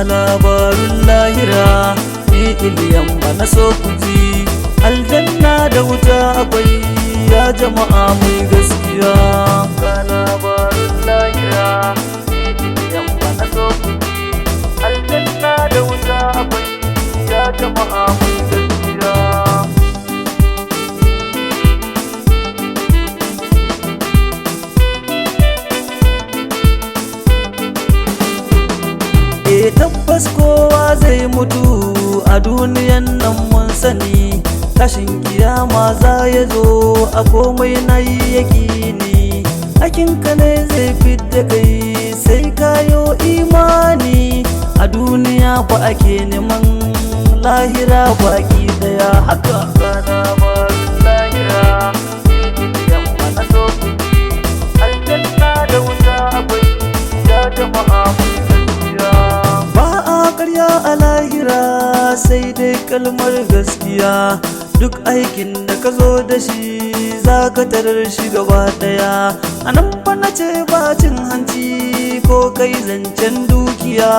labarin lahira ni Iliyan na so ku ji. Aljanna da wuta akwai ya jama'a mai gaskiya. Ga labarin lahira ni Iliyan na so ku ji. Aljanna da wuta akwai ya jama'a mai gaskiya. Tabbas kowa zai mutu a duniyan nan mun sani, tashin kiyama za ya zo a komai na yi yakini. Hakinka ne zai fidda kai sai kayo imani, a duniya ba ake neman lahira baki daya haka. Kana barin lahira yamma na so ku ji. Aljanna da wuta akwai ya jama'a a lahira sai dai kalmar gaskiya. Duk aikin da ka zo da shi za ka tarar shi gaba daya. A nan fa na ce ba cin hanci ko kai zancen dukiya,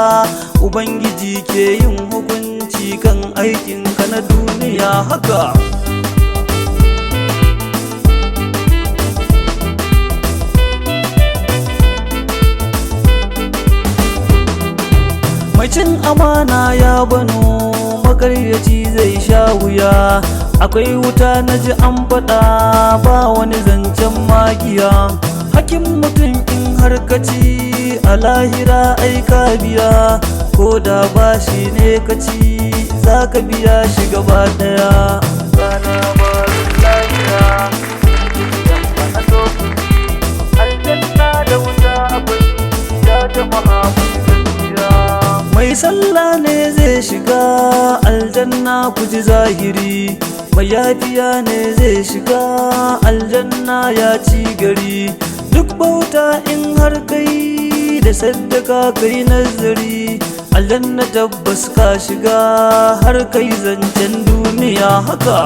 Ubangiji ke yin hukunci kan aikinka na duniya haka. Mai cin amana ya bano makaryaci zai sha wuya. Akwai wuta na ji an faɗa ba wani zancen magiya. Hakin mutum in har ka ci a lahira ai ka biya, ko da bashi ne ka ci za ka biya shi gaba daya. Kana barin lahira yamma na so ku ji. Aljanna da wuta akwai ya jama'a mai sallah ne zai shiga aljanna ku ji zahiri, mai yafiya ne zai shiga aljanna ya ci gari. Duk bauta in har kai da saddaka kai nazari, aljanna tabbas ka shiga har kai zancen duniya haka.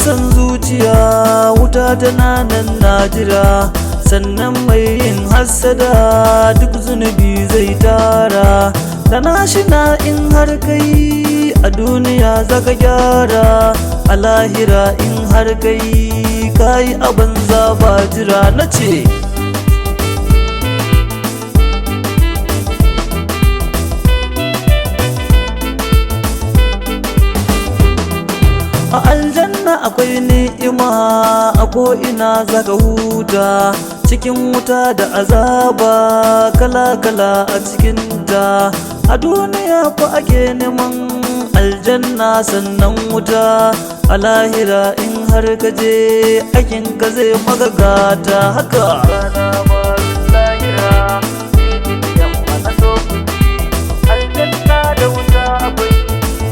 San zuciya wuta tana nan na jira, sannan mai yin hassada duk zunubi zai tara. Da na shina in har kai a duniya zaka gyara, a lahira in har kai kayi a banza ba jira na ce. A aljanna akwai ni'ima a ko'ina zaka huta, cikin wuta da azaba kala-kala a cikinta. A duniya fa ake neman aljanna sannan wuta, a lahira in har ka je aikinka zai magagata haka. Kana barin lahira yamma na so ku ji. Aljanna da wuta akwai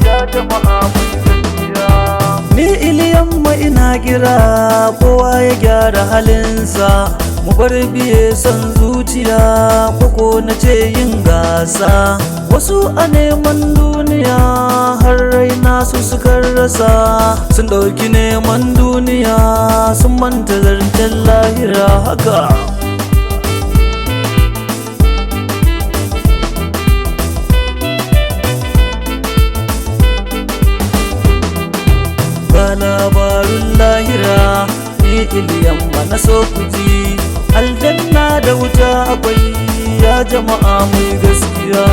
ya jama'a ni Iliyan ina kira kowa ya gyara halinsa, mu bar biye son zuciya koko na ce yin gasa. Wasu a neman duniya har raina su suka rasa, sun ɗauki neman duniya sun manta zancen lahira haka. Labarin lahira ni Iliyan na so ku ji. Aljanna da wuta akwai ya jama'a mai gaskiya.